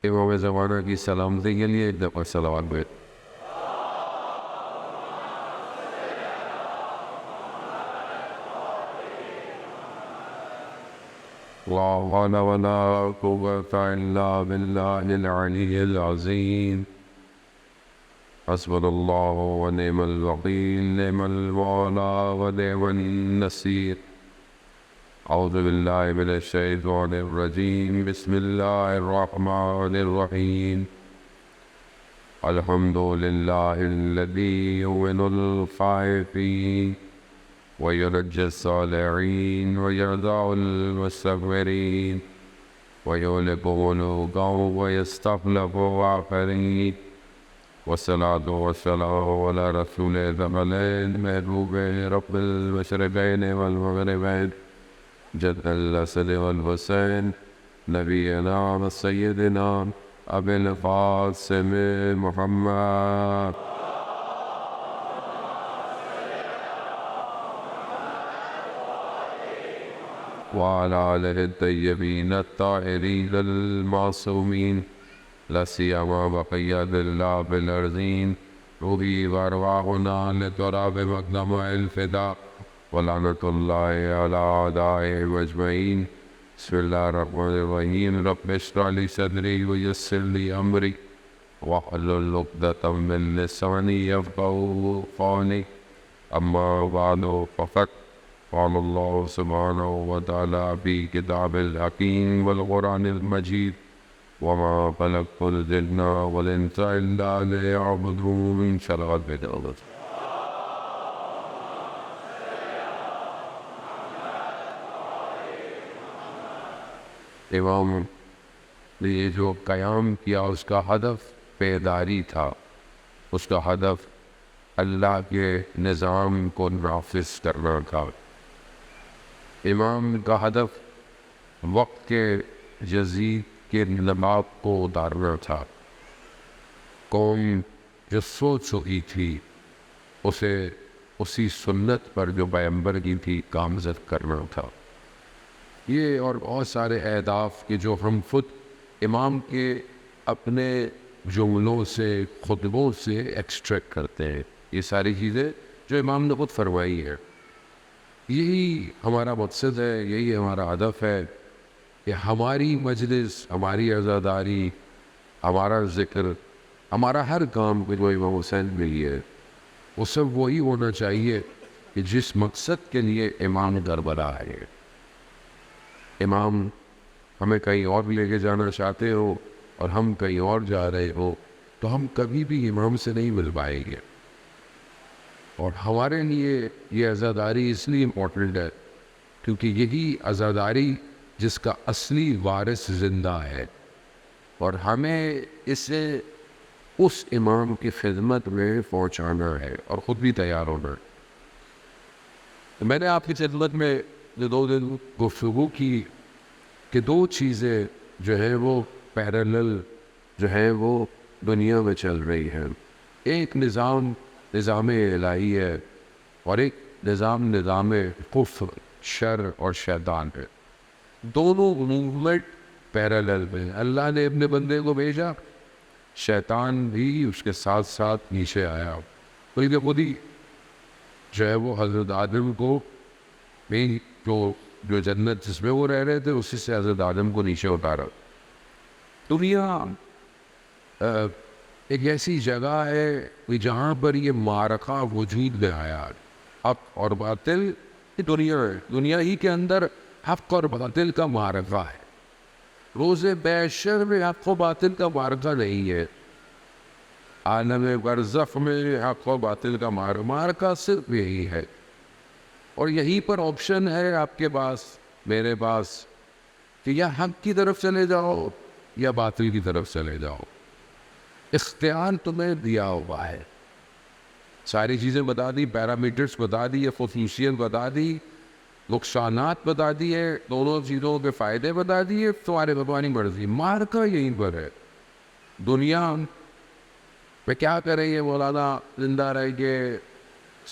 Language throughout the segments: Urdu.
امام زمانہ کی سلامتی کے لیے ایک دفعہ صلوات بھیج. لا حول ولا قوة إلا بالله العلي العظيم. حسبنا الله ونعم الوكيل، نعم المولى ونعم النصير. أعوذ بالله من الشيطان الرجيم، بسم الله الرحمن الرحيم. الحمد لله الذي يؤمن الخائفين ويرجى الصالحين ويرضى المستكبرين ويهلك ملوكا ويستخلف آخرين. والصلاة والسلام على رسول الثقلين محبوب رب المشرقين والمغربين جد الحسن والحسين نبينا وسيدنا أبي القاسم محمد وعلى آله الطيبين الطاهرين المعصومين، لا سيما بقية الله في الأرضين. روحي وأرواحنا لتراب مقدم الفداء، ولعنة الله على أعدائهم أجمعين. بسم الله الرحمن الرحيم. رب اشرح لي صدري ويسر لي أمري واحلل عقدة من لساني يفقهوا قولي. أما بعد فقد قال الله سبحانه وتعالى في كتاب الحكيم والقرآن المجيد: وما خلقت الجن والإنس إلا ليعبدون. صلوات بھیجو. امام نے یہ جو قیام کیا اس کا ہدف بیداری تھا، اس کا ہدف اللہ کے نظام کو نافذ کرنا تھا. امام کا ہدف وقت کے جزید کے نظام کو اتارنا تھا. قوم جو سوچ رہی تھی اسے اسی سنت پر جو پیغمبر کی تھی گامزد کرنا تھا. یہ اور بہت سارے اہداف کہ جو ہم خود امام کے اپنے جملوں سے خطبوں سے ایکسٹریکٹ کرتے ہیں، یہ ساری چیزیں جو امام نے خود فرمائی ہے. یہی ہمارا مقصد ہے، یہی ہمارا ہدف ہے کہ ہماری مجلس، ہماری عزاداری، ہمارا ذکر، ہمارا ہر کام جو امام حسین میں ہے وہ سب وہی ہونا چاہیے کہ جس مقصد کے لیے امام کربلا ہے. امام ہمیں کہیں اور لے کے جانا چاہتے ہو اور ہم کہیں اور جا رہے ہو تو ہم کبھی بھی امام سے نہیں مل پائیں گے. اور ہمارے لیے یہ عزاداری اس لیے امپورٹنٹ ہے کیونکہ یہی عزاداری جس کا اصلی وارث زندہ ہے، اور ہمیں اسے اس امام کی خدمت میں پہنچانا ہے اور خود بھی تیار ہونا ہے. میں نے آپ کی خدمت میں جو 2 دن گفتگو کی کہ 2 چیزیں جو ہیں وہ پیرالل جو ہیں وہ دنیا میں چل رہی ہیں. ایک نظام الہی ہے اور ایک نظام کفر، شر اور شیطان ہے. دونوں موومنٹ پیرالل میں. اللہ نے اپنے بندے کو بھیجا، شیطان بھی اس کے ساتھ ساتھ نیچے آیا. بلکہ خود ہی جو ہے وہ حضرت آدم کو بھی جو جنت جس میں وہ رہ رہے تھے اسی سے حضرت آدم کو نیچے اتارا. دنیا ایک ایسی جگہ ہے کہ جہاں پر یہ معرکہ وجود میں آیا. حق اور باطل یہ دنیا ہے، دنیا ہی کے اندر حق اور باطل کا معرکہ ہے. روز محشر میں حق و باطل کا معرکہ نہیں ہے. عالم برزخ میں حق و باطل کا معرکہ صرف یہی ہے. اور یہیں پر آپشن ہے آپ کے پاس، میرے پاس، کہ یا حق کی طرف چلے جاؤ یا باطل کی طرف چلے جاؤ. اختیار تمہیں دیا ہوا ہے. ساری چیزیں بتا دی، پیرامیٹرز بتا دی، خصوصیت بتا دی، نقصانات بتا دیے، دونوں چیزوں کے فائدے بتا دیے. تمہارے بھگوانی مرضی. مارکا یہیں پر ہے. دنیا میں کیا کریں یہ مولانا زندہ رہ کے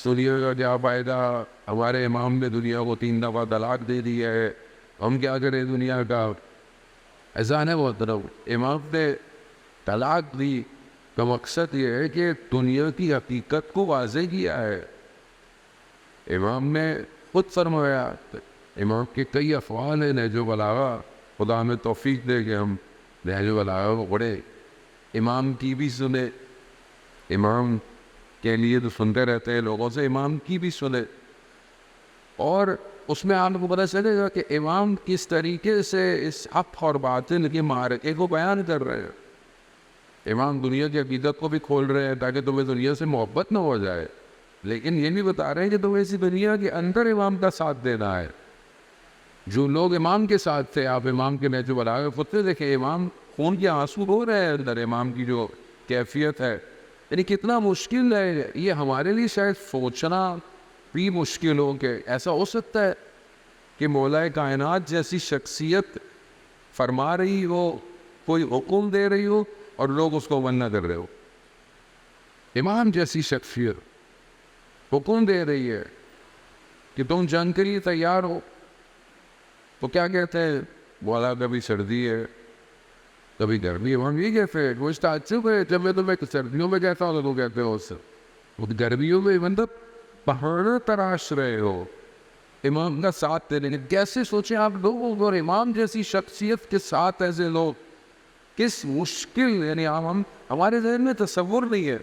سنیے گا کیا فائدہ؟ ہمارے امام نے دنیا کو 3 دفعہ طلاق دے دی ہے، ہم کیا کریں دنیا کا؟ ایسا ہے محترم، امام نے طلاق دی کا مقصد یہ ہے کہ دنیا کی حقیقت کو واضح کیا ہے. امام نے خود فرمایا، امام کے کئی افعال ہیں نہج البلاغہ، خدا ہمیں توفیق دے کہ ہم نہج البلاغہ کو پڑھے، امام کی بھی سنے. امام کے لیے تو سنتے رہتے ہیں لوگوں سے، امام کی بھی سنے، اور اس میں آپ کو پتہ چلے گا کہ امام کس طریقے سے اس حق اور باطل کے معرکے کو بیان کر رہے ہیں. امام دنیا کی عقیدت کو بھی کھول رہے ہیں تاکہ تمہیں دنیا سے محبت نہ ہو جائے، لیکن یہ بھی بتا رہے ہیں کہ تمہیں اسی دنیا کے اندر امام کا ساتھ دینا ہے. جو لوگ امام کے ساتھ تھے، آپ امام کے نہج البلاغہ خود سے دیکھیں، امام خون کے آنسو رو رہے ہیں اندر. امام کی جو کیفیت ہے، یعنی کتنا مشکل ہے یہ ہمارے لیے شاید سوچنا بھی مشکل ہو کہ ایسا ہو سکتا ہے کہ مولا کائنات جیسی شخصیت فرما رہی ہو، کوئی حکم دے رہی ہو اور لوگ اس کو عمل نہ کر رہے ہو. امام جیسی شخصیت حکم دے رہی ہے کہ تم جنگ کے لیے تیار ہو، تو کیا کہتے ہیں؟ مولا کبھی سردی ہے کبھی گرمی ہے. ہم یہ کہتے ہیں، وہ تعجب ہے جب میں تمہیں سردیوں میں کہتا ہوں تو کہتے ہو اس گرمیوں میں مطلب پہاڑ تراش رہے ہو امام کا ساتھ دے رہے ہیں. کیسے سوچیں آپ لوگ، اور امام جیسی شخصیت کے ساتھ ایسے لوگ، کس مشکل، یعنی ہمارے ذہن میں تصور نہیں ہے.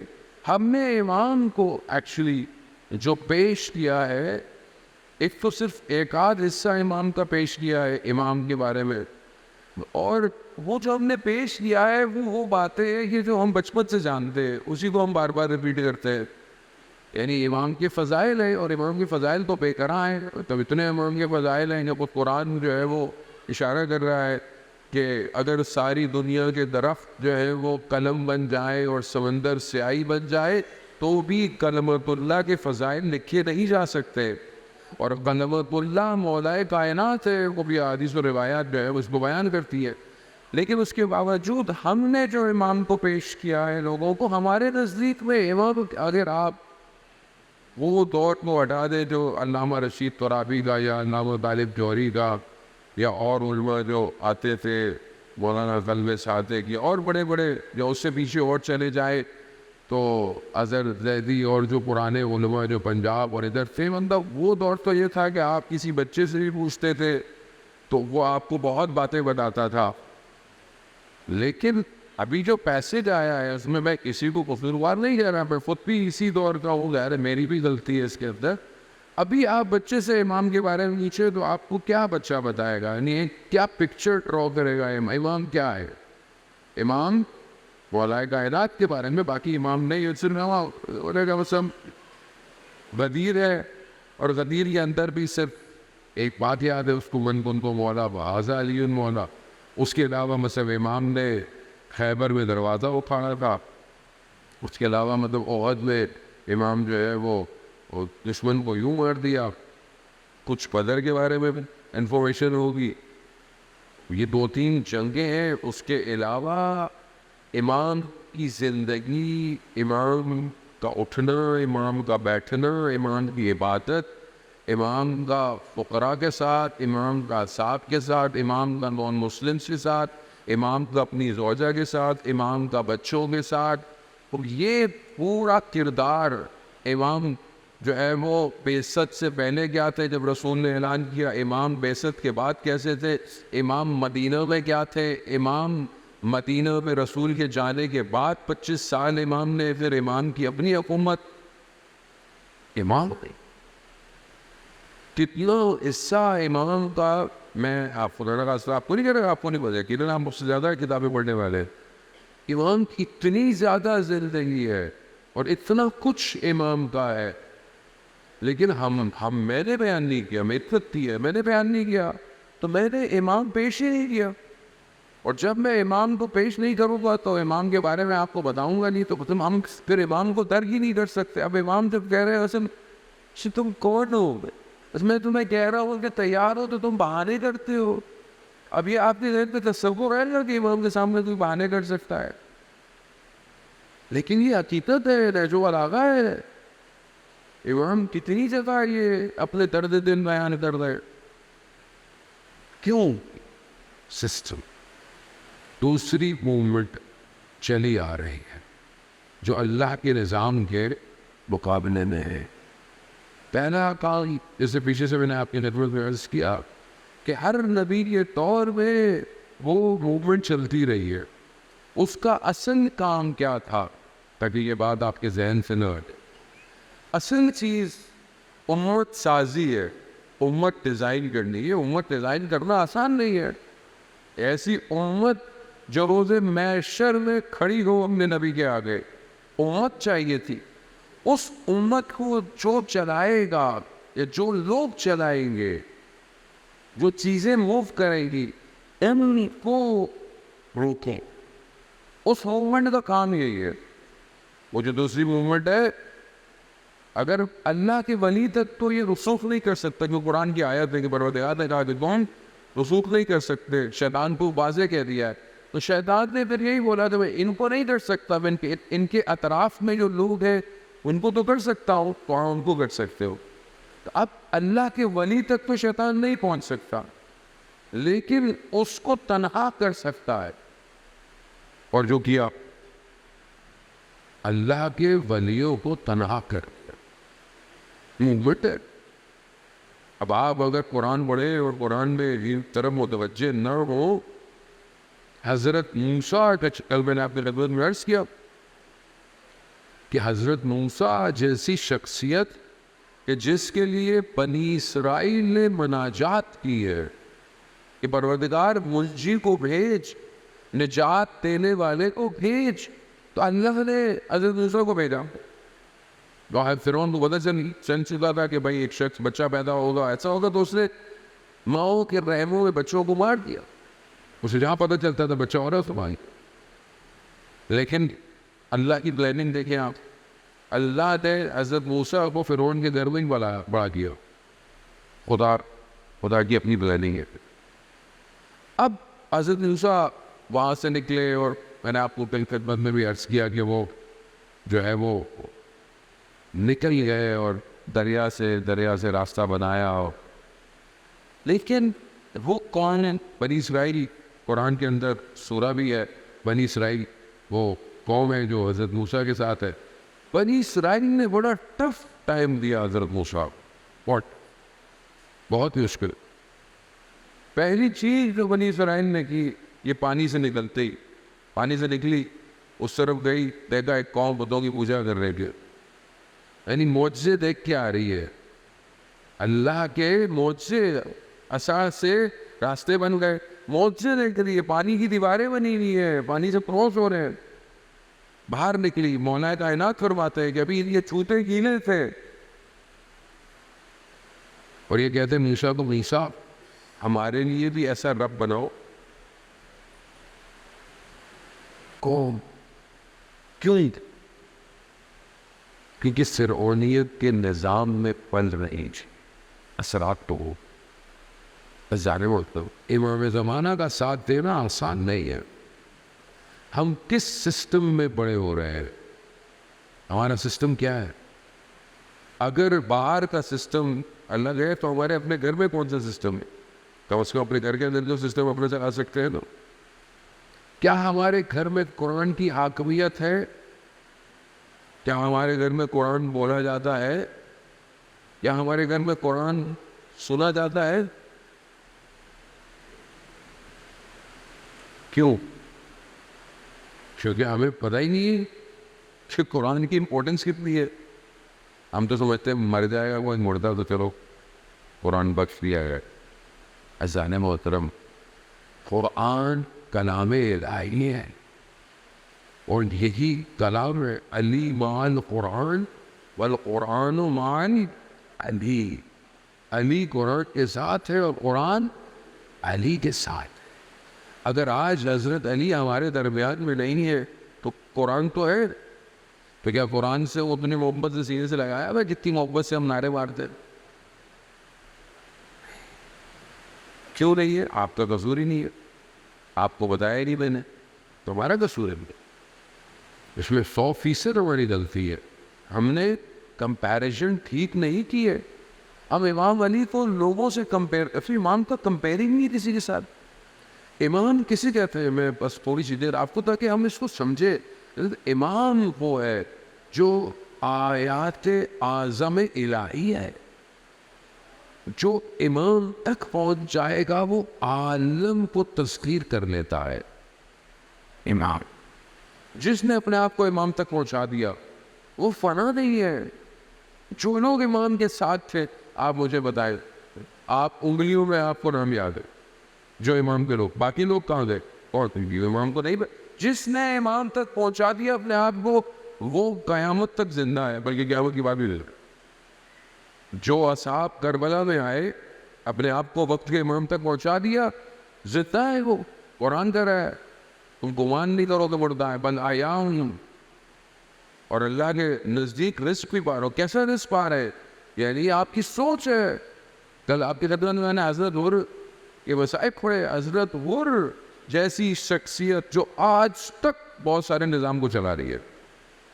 ہم نے امام کو ایکچولی جو پیش کیا ہے، ایک تو صرف ایک آدھ حصہ امام کا پیش کیا ہے امام کے بارے میں، اور وہ جو ہم نے پیش کیا ہے وہ باتیں ہیں کہ جو ہم بچپن سے جانتے ہیں، اسی کو ہم بار بار ریپیٹ کرتے ہیں. یعنی امام کے فضائل ہیں، اور امام کے فضائل تو بے کرا ہیں. تب اتنے امام کے فضائل ہیں کہ قرآن جو ہے وہ اشارہ کر رہا ہے کہ اگر ساری دنیا کے درخت جو ہے وہ قلم بن جائے اور سمندر سیاہی بن جائے تو بھی کلمۃ اللہ کے فضائل لکھے نہیں جا سکتے. اور کلمۃ اللہ مولا کائنات ہے، وہ بھی حدیث و روایات جو ہے اس کو بیان کرتی ہے. لیکن اس کے باوجود ہم نے جو امام کو پیش کیا ہے لوگوں کو، ہمارے نزدیک میں امام، اگر آپ وہ دور کو ہٹا دیں جو علامہ رشید ترابی کا یا علامہ طالب جوہری کا یا اور علماء جو آتے تھے، مولانا قلب ساطع کی، اور بڑے بڑے جو اس سے پیچھے اور چلے جائے تو اظہر زیدی اور جو پرانے علماء جو پنجاب اور ادھر تھے، مطلب وہ دور تو یہ تھا کہ آپ کسی بچے سے بھی پوچھتے تھے تو وہ آپ کو بہت باتیں بتاتا تھا. لیکن ابھی جو پیسج آیا ہے اس میں کسی کو قصوروار نہیں کہہ رہا، میں خود بھی اسی دور کا ہوں، غیر میری بھی غلطی ہے اس کے اندر. ابھی آپ بچے سے امام کے بارے میں نیچے تو آپ کو کیا بچہ بتائے گا، یعنی کیا پکچر ڈرا کرے گا امام کیا ہے؟ امام مولا کائنات کے بارے میں، باقی امام نہیں. مثلا غدیر ہے، اور غدیر کے اندر بھی صرف ایک بات یاد ہے اس کو، من کن کو مولا بہذا علی مولا. اس کے علاوہ مثلا امام نے خیبر میں دروازہ اٹھانا تھا، اس کے علاوہ مطلب احد میں امام جو ہے وہ دشمن کو یوں مار دیا. کچھ بدر کے بارے میں انفارمیشن ہوگی. یہ 2-3 جنگیں ہیں. اس کے علاوہ امام کی زندگی، امام کا اٹھنا، امام کا بیٹھنا، امام کی عبادت، امام کا فقراء کے ساتھ، امام کا اصحاب کے ساتھ، امام کا نان مسلمس کے ساتھ، امام کا اپنی زوجہ کے ساتھ، امام کا بچوں کے ساتھ، یہ پورا کردار امام جو ہے وہ بعثت سے پہلے کیا تھے جب رسول نے اعلان کیا، امام بعثت کے بعد کیسے تھے، امام مدینہ میں کیا تھے، امام مدینہ میں رسول کے جانے کے بعد 25 سال امام نے، پھر امام کی اپنی حکومت. امام کتنا حصہ امام کا، میں آپ کو نہیں کہہ رہا، آپ کو نہیں پتا، کتنا آپ مجھ سے زیادہ کتابیں پڑھنے والے. امام کی اتنی زیادہ زندگی ہے اور اتنا کچھ امام کا ہے، لیکن میں نے بیان نہیں کیا. میں اتنی ہے، میں نے بیان نہیں کیا تو میں نے امام پیش ہی نہیں کیا. اور جب میں امام کو پیش نہیں کروں گا تو امام کے بارے میں آپ کو بتاؤں گا نہیں، تو ہم پھر امام کو درک ہی نہیں کر سکتے. اب امام جب کہہ رہے ہیں اصل تم کون ہو، میں تمہیں کہہ رہا ہوں کہ تیار ہو تو تم بہانے کرتے ہو. اب یہ آپ کے ذہن پہ تصور ہے نا کہ امام کے سامنے کوئی بہانے کر سکتا ہے، لیکن یہ حقیقت ہے، نہج البلاغہ ہے. امام کتنی جگہ یہ اپنے درد دل بیان کر رہے. کیوں؟ سسٹم. دوسری موومنٹ چلی آ رہی ہے جو اللہ کے نظام کے مقابلے میں ہے. پہلا کام جیسے پیچھے سے میں نے آپ کی خدمت میں عرض کیا کہ ہر نبی کے دور میں وہ موومنٹ چلتی رہی ہے. اس کا اصل کام کیا تھا؟ تاکہ یہ بات آپ کے ذہن سے نہ ہٹے. اصل چیز امت سازی ہے، امت ڈیزائن کرنی ہے. امت ڈیزائن کرنا آسان نہیں ہے. ایسی امت جو روز محشر میں کھڑی ہو اپنے نبی کے آگے، امت چاہیے تھی. اس امت کو جو چلائے گا یا جو لوگ چلائیں گے، جو چیزیں موو کریں گی، ان کو روکیں. اس موومنٹ کا کام یہی ہے. وہ جو دوسری موومنٹ ہے، اگر اللہ کے ولی تک تو یہ رسوخ نہیں کر سکتا، جو قرآن کی آیت ہے کہ پروردگار نے کہا کہ کون رسوخ نہیں کر سکتے. شیطان کو واضح کہہ دیا ہے. تو شیطان نے پھر یہی بولا کہ میں ان کو نہیں کر سکتا، میں ان کے اطراف میں جو لوگ ہیں ان کو تو کر سکتا ہوں، تو ان کو کر سکتے ہو. تو اب اللہ کے ولی تک تو شیطان نہیں پہنچ سکتا، لیکن اس کو تنہا کر سکتا ہے. اور جو کیا، اللہ کے ولیوں کو تنہا کر دیا. موومنٹ ہے. اب آپ اگر قرآن پڑھے اور قرآن میں ان طرف متوجہ نہ ہو، حضرت موسیٰ کا کل میں نے آپ کے خدمت میں عرض کیا کہ حضرت موسیٰ جیسی شخصیت کہ جس کے لیے بنی اسرائیل نے مناجات کی ہے کہ پروردگار منجی کو بھیج، نجات دینے والے کو بھیج، تو اللہ نے حضرت موسیٰ کو بھیجا. فرعون کو پتہ چل چکا تھا کہ بھائی ایک شخص بچہ پیدا ہوگا، ایسا ہوگا، تو اس نے ماؤں کے رحموں میں بچوں کو مار دیا. اسے جہاں پتہ چلتا تھا بچہ ہو رہا ہے تمہاری. لیکن اللہ کی پلاننگ دیکھیں آپ. اللہ نے حضرت موسیٰ کو فرعون کے گھر میں بڑھا دیا. خدا کی اپنی پلاننگ ہے. اب حضرت موسیٰ وہاں سے نکلے، اور میں نے آپ کو کل خدمت میں بھی عرض کیا کہ وہ جو ہے وہ نکل گئے اور دریا سے راستہ بنایا. لیکن وہ کون ہے؟ بنی اسرائیل. قرآن کے اندر سورہ بھی ہے بنی اسرائیل. وہ قوم ہے جو حضرت موسیٰ کے ساتھ ہے. بنی اسرائیل نے بڑا ٹف ٹائم دیا حضرت موسیٰ کو، بہت مشکل. پہلی چیز جو بنی اسرائیل نے کی، یہ پانی سے نکلی، اس طرف گئی، دیکھا ایک قوم بتوں کی پوجا کر رہے تھے. یعنی معجزے دیکھ کے آ رہی ہے. اللہ کے معجزے، عصا سے راستے بن گئے. معجزے دیکھ رہی ہے، پانی کی دیواریں بنی ہوئی ہیں، پانی سے کراس ہو رہے ہیں. باہر نکلی، مولا کائنات فرماتے ہیں کہ ابھی یہ چھوٹے گیلے تھے، اور یہ کہتے ہیں موسیٰ کو، موسیٰ ہمارے لیے بھی ایسا رب بناؤ. قوم کیوں؟ کیونکہ فرعونیت کے نظام میں پل رہی اثرات تو ہو. امام زمانہ کا ساتھ دینا آسان نہیں ہے. ہم کس سسٹم میں بڑے ہو رہے ہیں؟ ہمارا سسٹم کیا ہے؟ اگر باہر کا سسٹم الگ ہے تو ہمارے اپنے گھر میں کون سا سسٹم ہے؟ تو اس کو اپنے گھر کے اندر جو سسٹم اپنے چلا سکتے ہیں. تو کیا ہمارے گھر میں قرآن کی حاکمیت ہے؟ کیا ہمارے گھر میں قرآن بولا جاتا ہے؟ کیا ہمارے گھر میں قرآن سنا جاتا ہے؟ کیوں؟ کیونکہ ہمیں پتہ ہی نہیں ہے کہ قرآن کی امپورٹنس کتنی ہے. ہم تو سمجھتے ہیں مر جائے گا کوئی، مردہ تو چلو قرآن بخش دیا گیا. عزیزان محترم، قرآن کلام الہی ہے، اور یہی کلام ہے. علی مع القرآن والقرآن مع علی. علی قرآن کے ساتھ ہے اور قرآن علی کے ساتھ. اگر آج حضرت علی ہمارے درمیان میں نہیں ہے تو قرآن تو ہے. تو کیا قرآن سے وہ اپنے محبت سے سینے سے لگایا ہے جتنی محبت سے ہم نعرے مارتے ہیں؟ کیوں نہیں ہے؟ آپ کا قصور ہی نہیں ہے. آپ کو بتایا ہی نہیں میں نے، تو ہمارا قصور ہے. اس میں 100% ہماری غلطی ہے. ہم نے کمپیریزن ٹھیک نہیں کی ہے. اب امام علی کو لوگوں سے امام کا کمپیرنگ نہیں کسی کے ساتھ. امام کسی کہتے ہیں، میں بس تھوڑی سی دیر آپ کو تاکہ ہم اس کو سمجھے. امام وہ ہے جو آیات اعظم الہی ہے، جو امام تک پہنچ جائے گا وہ عالم کو تسخیر کر لیتا ہے. امام جس نے اپنے آپ کو امام تک پہنچا دیا وہ فنا نہیں ہے. جو لوگ امام کے ساتھ تھے، آپ مجھے بتائیں، آپ انگلیوں میں آپ کو نام یاد ہے جو امام کے لوگ، باقی لوگ کہاں گئے؟ اور امام کو نہیں. جس نے امام تک پہنچا دیا اپنے آپ کو وہ قیامت تک زندہ ہے، بلکہ قیامت کی بات بھی نہیں. جو اصحاب کربلا میں آئے اپنے آپ کو وقت کے امام تک پہنچا دیا، زندہ ہے. وہ قرآن کہہ رہا ہے تم گمان نہیں کرو کہ مردہ ہے، بل آیا ہوں. اور اللہ کے نزدیک رزق بھی پا رہا ہو. کیسا رزق پا رہے؟ یعنی آپ کی سوچ ہے. کل آپ کی خدمت میں نے حضرت غور کے وسائق پڑھے. حضرت غور جیسی شخصیت جو آج تک بہت سارے نظام کو چلا رہی ہے.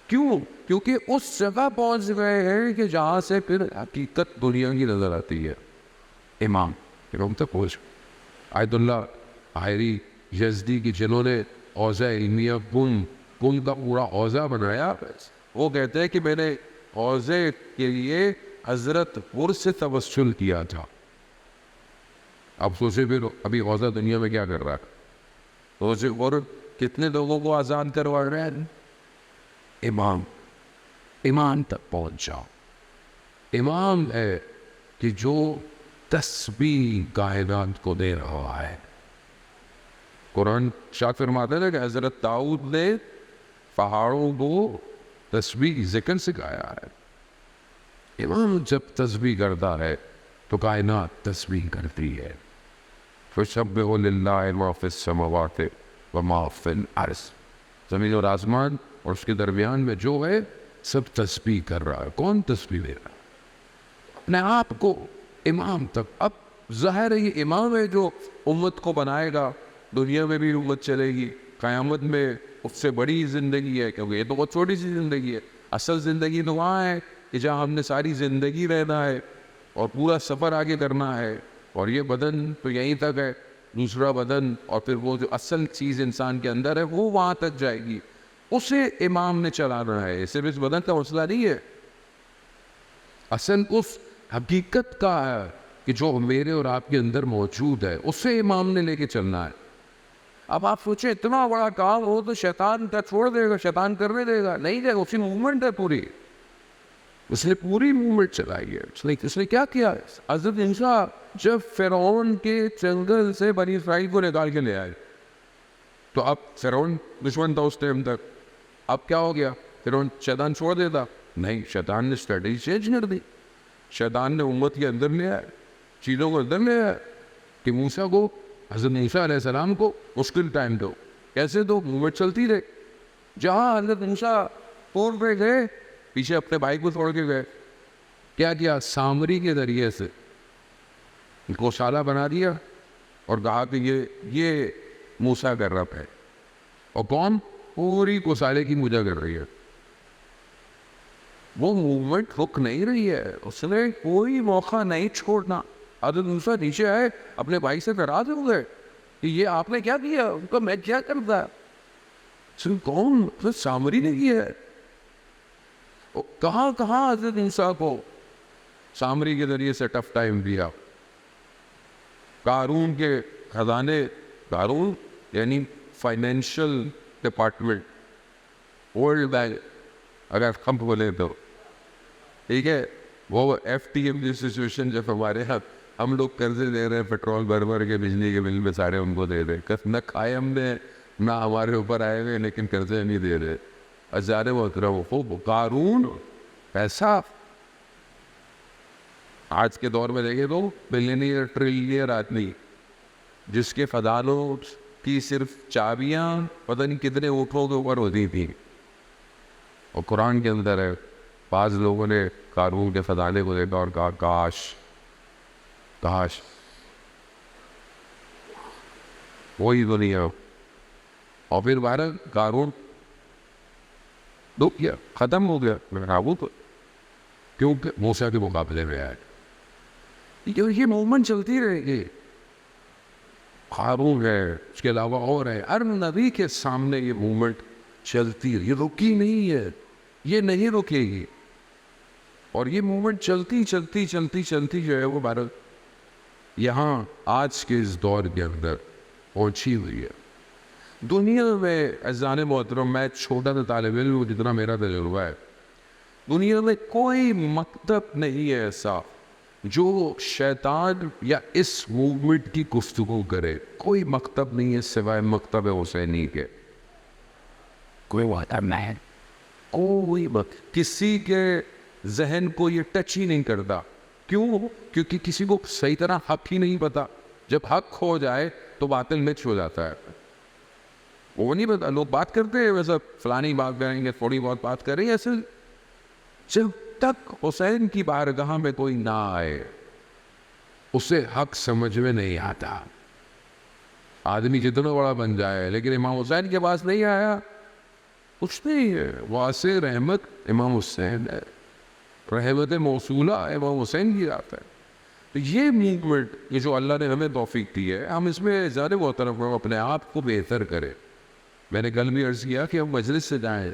کیوں؟ کیونکہ اس جگہ پہنچ گئے ہیں کہ جہاں سے پھر حقیقت دنیا کی نظر آتی ہے. امام تک پہنچ. آیت اللہ حائری یزدی کی جنہوں نے اوضاع علمیہ کن کا پورا اوضاع بنایا، وہ کہتے ہیں کہ میں نے اوضاع کے لیے حضرت غور سے توسل کیا تھا. اب سوچے پھر ابھی اوضاع دنیا میں کیا کر رہا ہے؟ سوچے غور کتنے لوگوں کو آزاد کروا رہے ہیں. امام تک پہنچ جاؤ. امام ہے کہ جو تسبیح کائنات کو دے رہا ہے. قرآن شاہ فرماتے ہیں کہ حضرت داؤد نے پہاڑوں کو تسبیح ذکر سکھایا ہے. امام جب تسبیح کرتا ہے تو کائنات تسبیح کرتی ہے. فَسَبِّحُ لِلَّهِ مَا فِي السَّمَاوَاتِ وَمَا فِي الْأَرْضِ. زمین اور آسمان اور اس کے درمیان میں جو ہے سب تسبیح کر رہا ہے. کون تسبیح دے رہا ہے؟ اپنے آپ کو امام تک. اب ظاہر ہے یہ امام ہے جو امت کو بنائے گا. دنیا میں بھی امت چلے گی، قیامت میں اس سے بڑی زندگی ہے، کیونکہ یہ تو بہت چھوٹی سی زندگی ہے. اصل زندگی تو وہاں ہے کہ جہاں ہم نے ساری زندگی رہنا ہے اور پورا سفر آگے کرنا ہے. اور یہ بدن تو یہیں تک ہے، دوسرا بدن اور پھر وہ جو اصل چیز انسان کے اندر ہے وہ وہاں تک جائے گی. اسے امام نے چلانا ہے. صرف اس بدن کا مسئلہ نہیں ہے، اصل اس حقیقت کا ہے کہ جو میرے اور آپ کے اندر موجود ہے اسے امام نے لے کے چلنا ہے. اب آپ سوچیں اتنا بڑا کام ہو تو شیطان کا چھوڑ دے گا، شیطان کرنے دے گا؟ نہیں دے گا. اسی موومنٹ ہے پوری، اس نے پوری موومنٹ چلائی ہے. اس نے کیا کیا؟ حضرت عیسیٰ جب فرعون کے جنگل سے بنی اسرائیل کو نکال کے لے آئے تو اب فرعون دشمن تھا اس ٹائم تک. اب کیا ہو گیا؟ فرعون شیطان چھوڑ دیتا؟ نہیں، شیطان نے اسٹریٹجی چینج کر دی. شیطان نے امت کے اندر لے آئے، چیزوں کو اندر لے آئے کہ موسیٰ کو، حضرت موسیٰ علیہ السلام کو مشکل ٹائم دو. کیسے دو؟ موومنٹ چلتی رہے. جہاں حضرت موسیٰ پور پہ گئے پیچھے اپنے بھائی کو چھوڑ کے گئے، کیا کیا؟ سامری کے ذریعے سے گوشالہ بنا دیا اور کہا کہ یہ موسیٰ کا رب ہے. اور کون؟ پوری گوشالے کی پوجا کر رہی ہے. وہ موومنٹ رک نہیں رہی ہے، اس نے کوئی موقع نہیں چھوڑنا. حضرت موسیٰ نیچے آئے اپنے بھائی سے ناراض ہو گئے کہ یہ آپ نے کیا کیا؟ ان کو میں کیا کرتا؟ کون؟ سامری نے کیا ہے. کہاں کہاں حضرت موسیٰ کو سامری کے ذریعے سے ٹف ٹائم دیا. قارون کے خزانے، قارون یعنی فائنینشل ڈپارٹمنٹ، ورلڈ بینک اگر ہم بولے تو ٹھیک ہے، وہ ایف ٹی ایم کی سچویشن جب ہمارے یہاں ہم لوگ قرضے دے رہے ہیں پیٹرول بھر کے، بجلی کے بل میں سارے ان کو دے رہے ہیں. نہ کھائے ہم نے، نہ ہمارے اوپر آئے ہوئے، لیکن قرضے نہیں دے رہے. ہزارے محترم قارون پیسہ آج کے دور میں دیکھے تو بلینئر ٹریلینئر آدمی جس کے خزانوں کی صرف چابیاں پتہ نہیں کتنے اونٹوں کے اوپر ہوتی تھیں. اور قرآن کے اندر ہے بعض لوگوں نے قارون کے خزانے کو دیکھا اور کہا کاش کاش وہی دنیا. اور پھر بارہ قارون دکھ گیا، ختم ہو گیا. وہ تو کیونکہ موسیٰ کے مقابلے میں آئے. یہ موومنٹ چلتی رہے گی. قارون ہے, اس کے علاوہ اور ہے. ہر نبی کے سامنے یہ موومنٹ چلتی, یہ رکی نہیں ہے, یہ نہیں رکے گی. اور یہ موومنٹ چلتی چلتی چلتی چلتی جو ہے وہ بھارت یہاں آج کے اس دور کے اندر پہنچی ہوئی ہے. دنیا میں عزیزان محترم, میں چھوٹا سا طالب علم ہوں, جتنا میرا تجربہ ہے, دنیا میں کوئی مکتب نہیں ہے ایسا جو شیطان یا اس موومنٹ کی گفتگو کرے. کوئی مکتب نہیں ہے سوائے مکتب حسینی کے. کوئی مکتب نہیں ہے, کوئی کسی کے ذہن کو یہ ٹچ ہی نہیں کرتا. کیوں؟ کیونکہ کسی کو صحیح طرح حق ہی نہیں پتا. جب حق کھو جائے تو باطل مکس ہو جاتا ہے. وہ نہیں پتا, لوگ بات کرتے ہیں ویسا فلانی بات کریں گے, تھوڑی بہت بات کریں گے, ایسے جب تک حسین کی بارگاہ میں کوئی نہ آئے اسے حق سمجھ میں نہیں آتا. آدمی جتنا بڑا بن جائے لیکن امام حسین کے پاس نہیں آیا, کچھ نہیں ہے. واسع رحمت امام حسین ہے, رحمت موصولہ امام حسین کی ذات ہے. تو یہ موومنٹ, یہ جو اللہ نے ہمیں توفیق دی ہے, ہم اس میں زیادہ محترم ہم اپنے آپ کو بہتر کریں. میں نے کل بھی عرض کیا کہ ہم مجلس سے جائیں,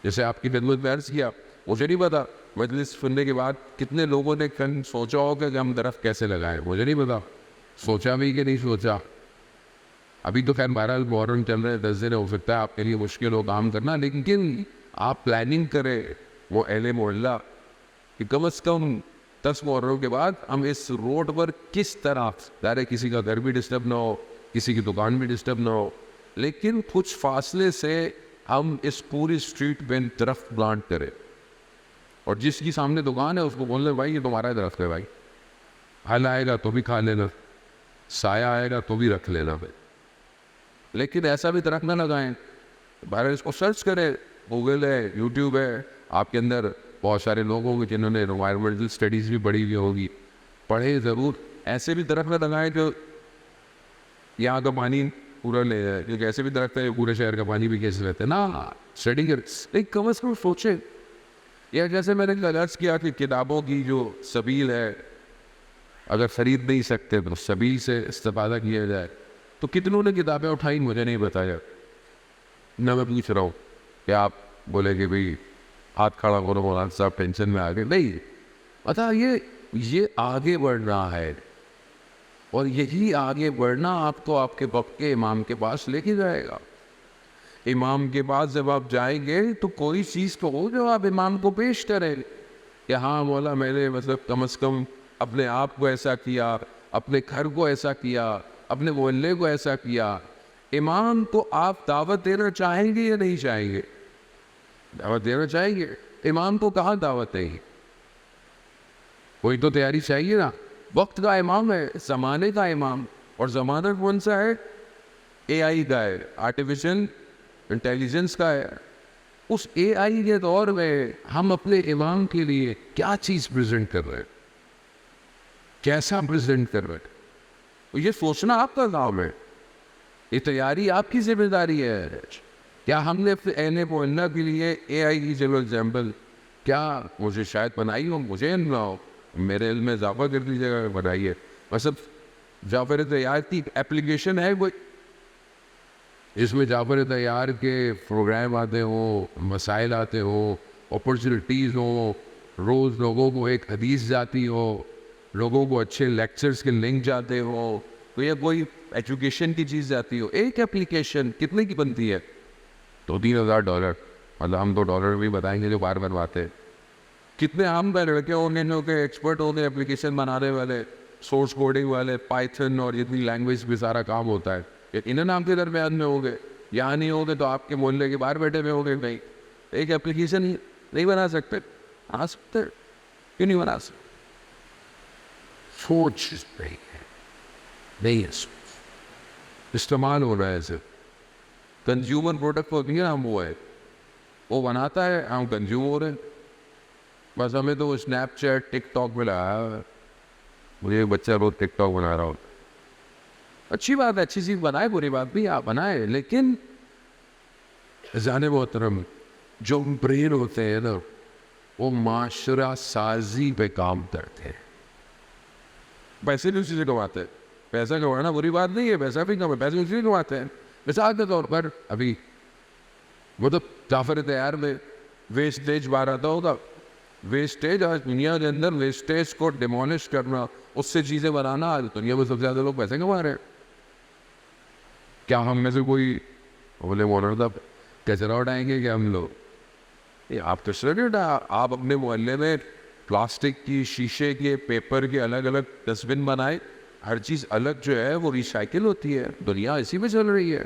جیسے آپ کی خدمت میں عرض کیا, مجھے نہیں پتا مجلس سننے کے بعد کتنے لوگوں نے کل سوچا ہوگا کہ ہم درخت کیسے لگائیں. مجھے نہیں پتا سوچا بھی کہ نہیں سوچا. ابھی تو خیر بہرحال محرم چل رہے ہیں, 10 دن ہو سکتا ہے آپ کے لیے مشکل ہو کام کرنا, لیکن آپ پلاننگ کریں وہ اہل محلہ کہ کم از کم 10 محرم کے بعد ہم اس روڈ پر کس طرح, ظاہر کسی کا گھر بھی ڈسٹرب نہ ہو, کسی کی دکان بھی ڈسٹرب نہ ہو, لیکن کچھ فاصلے سے ہم اس پوری اسٹریٹ پہ درخت پلانٹ کریں. اور جس کی سامنے دکان ہے اس کو بول لیں بھائی یہ تمہارا درخت ہے بھائی, پھل آئے گا تو بھی کھا لینا, سایہ آئے گا تو بھی رکھ لینا بھائی. لیکن ایسا بھی درخت نہ لگائیں. بہرحال اس کو سرچ کریں, گوگل ہے, یوٹیوب ہے, آپ کے اندر بہت سارے لوگ ہوں گے جنہوں نے انوائرمنٹل اسٹڈیز بھی پڑھی ہوئی ہوگی, پڑھیں ضرور. ایسے بھی درخت نہ لگائیں جو یہاں کا پانی پورا لے جائے, کیونکہ ایسے بھی درخت ہے پورے شہر کا پانی بھی کیسے لیتے ہیں نا. اسٹڈی کر, لیکن کم از کم سوچیں. یا جیسے میں نے عرض کیا کہ کتابوں کی جو سبیل ہے, اگر خرید نہیں سکتے تو سبیل سے استفادہ کیا جائے. تو کتنوں نے کتابیں اٹھائی مجھے نہیں بتایا. نہ میں پوچھ رہا ہوں کہ آپ بولے کہ بھئی ہاتھ کھڑا کرو مولانا صاحب ٹینشن میں آگے نہیں. بتا یہ آگے بڑھ رہا ہے, اور یہی آگے بڑھنا آپ کو آپ کے وقت کے امام کے پاس لے کے جائے گا. امام کے پاس جب آپ جائیں گے تو کوئی چیز تو ہو جو آپ امام کو پیش کریں کہ ہاں مولا میں نے مطلب کم از کم اپنے آپ کو ایسا کیا, اپنے گھر کو ایسا کیا, اپنے محلے کو ایسا کیا. امام کو آپ دعوت دینا چاہیں گے یا نہیں چاہیں گے؟ دعوت دینا چاہیں گے. امام کو کہاں دعوت دیں گے؟ کوئی تو تیاری چاہیے نا. وقت کا امام ہے, زمانے کا امام, اور زمانہ کون سا ہے؟ اے آئی کا ہے, آرٹیفیشل انٹیلیجنس کا ہے. اس اے آئی کے دور میں ہم اپنے امام کے لیے کیا چیز پریزنٹ کر رہے ہیں, کیسا پریزنٹ کر رہے ہیں, یہ سوچنا آپ کا کام ہے. یہ تیاری آپ کی ذمہ داری ہے. کیا ہم نے اپنے اہل محلہ کے لیے اے آئی کی جنرل ایگزامپل کیا مجھے شاید بنائی ہو, مجھے نہ ہو, میرے علم میں اضافہ کر دیجیے گا بنائیے. مطلب جعفر طیار کی اپلیکیشن ہے کوئی, اس میں جعفر طیار کے پروگرام آتے ہوں, مسائل آتے ہوں, اپرچونیٹیز ہوں, روز لوگوں کو ایک حدیث جاتی ہو, لوگوں کو اچھے لیکچرز کے لنک جاتے ہوں, تو یہ کوئی ایجوکیشن کی چیز جاتی ہو. ایک اپلیکیشن کتنے کی بنتی ہے؟ $2,000-3,000. مطلب ہم تو ڈالر بھی بتائیں گے جو بار بنواتے. کتنے عام لڑکے ہوں گے جو کہ ایکسپرٹ ہوں گے اپلیکیشن بنانے والے, سورس کوڈنگ والے, پائتھن اور جتنی لینگویج بھی سارا کام ہوتا ہے. انہیں آپ کے درمیان میں ہوں گے, یہاں نہیں ہوں گے تو آپ کے محلے کے باہر بیٹھے ہوئے ہوں گے. نہیں, ایک اپلیکیشن ہی نہیں بنا سکتے؟ آ سکتے, کیوں نہیں بنا سکتے؟ سوچ نہیں ہے, استعمال ہو رہا ہے. صرف کنزیومر پروڈکٹ ہوتی ہے, ہم وہ ہے, وہ بناتا ہے, ہم کنزیوم ہو رہے ہیں. بس ہمیں تو اسنیپ چیٹ ٹک ٹاک میں لگایا. مجھے ایک بچہ روز ٹک ٹاک بنا رہا ہوتا. اچھی بات ہے, اچھی چیز بنائے, بری بات بھی آپ بنائے, لیکن جانے محترم جو برین ہوتے ہیں نا وہ معاشرہ سازی پہ کام کرتے ہیں. پیسے بھی اسی سے کماتے ہیں. پیسہ کمانا بری بات نہیں ہے، پیسہ بھی کم ہے، پیسے اسی لیے کماتے ہیں. مثال کے طور پر ابھی مطلب جعفر تیار میں ویسٹیج باہر آتا ہوگا. ویسٹیج آج دنیا کے اندر ویسٹیج کو ڈیمولش کرنا، اس سے چیزیں بنانا، آج دنیا میں سب سے زیادہ لوگ پیسے کما رہے ہیں. کیا ہم میں سے کوئی بولے مولانا صاحب کچرا اٹھائیں گے کیا ہم لوگ؟ آپ کچرا نہیں اٹھا، آپ اپنے محلے میں پلاسٹک کی، شیشے کے، پیپر کے الگ الگ ڈسٹ بن بنائے. ہر چیز الگ جو ہے وہ ریسائکل ہوتی ہے. دنیا اسی میں چل رہی ہے.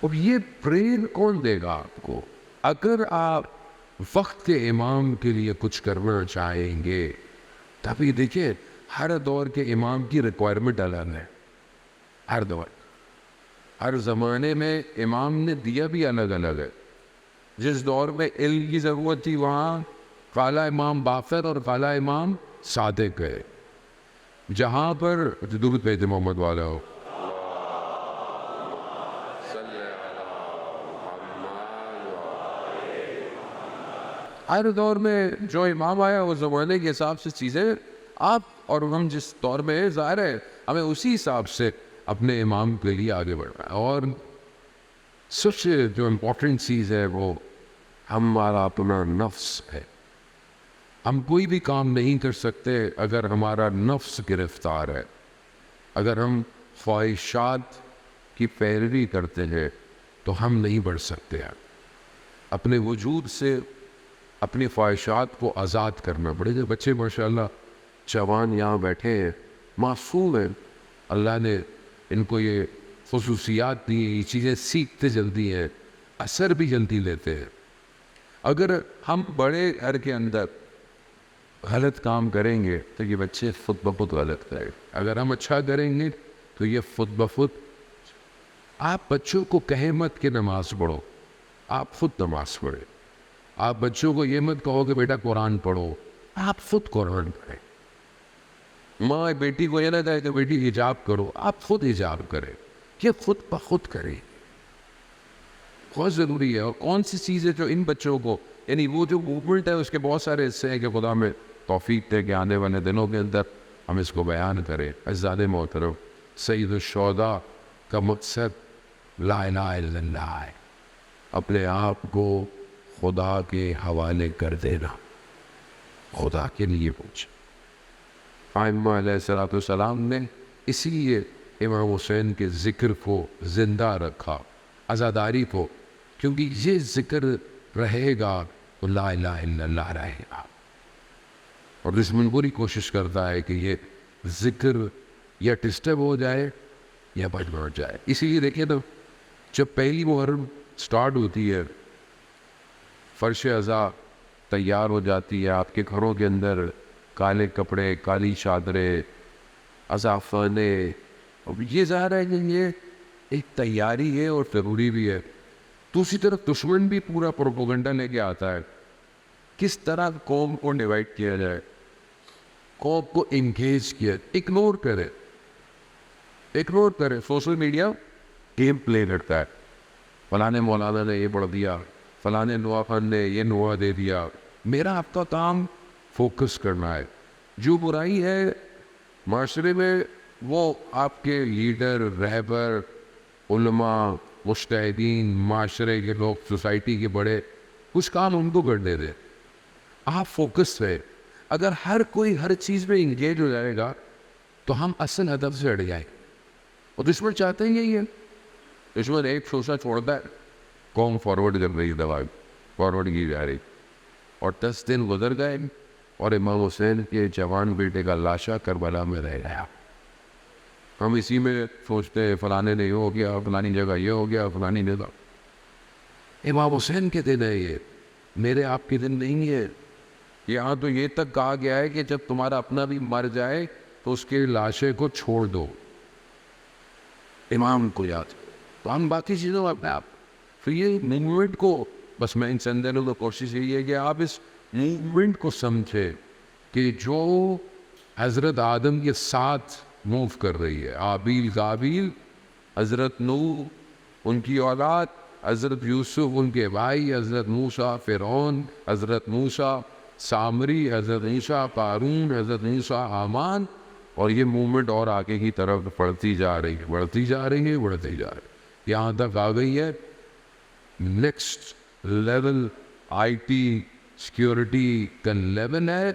اور یہ برین کون دے گا آپ کو؟ اگر آپ وقت کے امام کے لیے کچھ کرنا چاہیں گے، تبھی دیکھیں ہر دور کے امام کی ریکوائرمنٹ الگ ہے. ہر دور، ہر زمانے میں امام نے دیا بھی الگ الگ ہے. جس دور میں علم کی ضرورت تھی وہاں قال امام باقر اور قال امام صادق ہے. جہاں پر درود بھیجتے محمد والا ہو. ہر دور میں جو امام آیا وہ زمانے کے حساب سے چیزیں آپ اور ہم جس دور میں ظاہر ہے ہمیں اسی حساب سے اپنے امام کے لیے آگے بڑھنا ہے. اور سب سے جو امپورٹنٹ چیز ہے وہ ہمارا اپنا نفس ہے. ہم کوئی بھی کام نہیں کر سکتے اگر ہمارا نفس گرفتار ہے. اگر ہم خواہشات کی پیروی کرتے ہیں تو ہم نہیں بڑھ سکتے ہیں. اپنے وجود سے اپنی خواہشات کو آزاد کرنا پڑے گا. بچے ماشاءاللہ جوان یہاں بیٹھے ہیں، معصوم ہیں، اللہ نے ان کو یہ خصوصیات دی، یہ چیزیں سیکھتے جلدی ہیں، اثر بھی جلدی لیتے ہیں. اگر ہم بڑے گھر کے اندر غلط کام کریں گے تو یہ بچے خود بخود غلط کریں. اگر ہم اچھا کریں گے تو یہ خود بخود. آپ بچوں کو کہیں مت کہ نماز پڑھو، آپ خود نماز پڑھیں. آپ بچوں کو یہ مت کہو کہ بیٹا قرآن پڑھو، آپ خود قرآن پڑھیں. ماں بیٹی کو یہ نہ کہے کہ بیٹی حجاب کرو، آپ خود حجاب کریں. یہ خود بخود کریں. بہت ضروری ہے. اور کون سی چیز ہے جو ان بچوں کو، یعنی وہ جو موومنٹ ہے اس کے بہت سارے حصے ہیں کہ خدا میں توفیق دے کہ آنے والے دنوں کے اندر ہم اس کو بیان کریں. عزیزان محترم، سید الشہداء کا مقصد لا الہ الا اللہ ہے. اپنے آپ کو خدا کے حوالے کر دینا، خدا کے لیے پوچھ. ائمہ علیہ السلام نے اسی لیے امام حسین کے ذکر کو زندہ رکھا، عزاداری کو، کیونکہ یہ ذکر رہے گا تو لا الہ الا اللہ رہے گا. اور دشمن پوری کوشش کرتا ہے کہ یہ ذکر یا ڈسٹرب ہو جائے یا بڑھ جائے. اسی لیے دیکھیں تو جب پہلی محرم سٹارٹ ہوتی ہے، فرش عزا تیار ہو جاتی ہے. آپ کے گھروں کے اندر کالے کپڑے، کالی چادریں، اضافانے. یہ ظاہر ہے کہ یہ ایک تیاری ہے اور ضروری بھی ہے. دوسری طرف دشمن بھی پورا پروپیگنڈا لے کے آتا ہے کس طرح قوم کو ڈیوائڈ کیا جائے، قوم کو انگیج کیا. اگنور کرے. سوشل میڈیا گیم پلے کرتا ہے. فلانے مولانا نے یہ پڑھ دیا، فلانے نوا خان نے یہ نوا دے دیا. میرا آپ کا کام فوکس کرنا ہے. جو برائی ہے معاشرے میں وہ آپ کے لیڈر، رہبر، علماء، مجتہدین، معاشرے کے لوگ، سوسائٹی کے بڑے، کچھ کام ان کو کرنے دیں. آپ فوکس رہے. اگر ہر کوئی ہر چیز میں انگیج ہو جائے گا تو ہم اصل ہدف سے ہٹ جائیں. اور دشمن چاہتے ہیں یہی ہے. دشمن ایک سوچنا چھوڑتا ہے، قوم فارورڈ کر رہی ہے، دوا فارورڈ کی جا رہی. اور 10 دن گزر گئے اور امام حسین کے جوان بیٹے کا لاشا کربلا میں رہ گیا. ہم اسی میں سوچتے ہیں فلانے نے یہ ہو گیا، فلانی جگہ یہ ہو گیا، فلانی جگہ. امام حسین کے دن ہے یہ، میرے آپ کے دن نہیں ہے. یہاں تو یہ تک کہا گیا ہے کہ جب تمہارا اپنا بھی مر جائے تو اس کے لاشے کو چھوڑ دو، امام کو یاد. تو ہم باقی چیزوں اپنے آپ. تو یہ موومنٹ کو، بس میں ان چند دنوں کو کوشش یہی ہے کہ آپ اس موومنٹ کو سمجھے کہ جو حضرت آدم کے ساتھ موو کر رہی ہے، آبیل قابیل، حضرت نوح ان کی اولاد، حضرت یوسف ان کے بھائی، حضرت موسیٰ فرعون، حضرت موسیٰ سامری، حضرت عیسیٰ قارون، حضرت عیسیٰ حامان. اور یہ موومنٹ اور آگے کی طرف بڑھتی جا رہی ہے، بڑھتی جا رہی ہے، بڑھتی جا رہی ہے، یہاں تک آ گئی ہے next level I T security کا لیول ہے،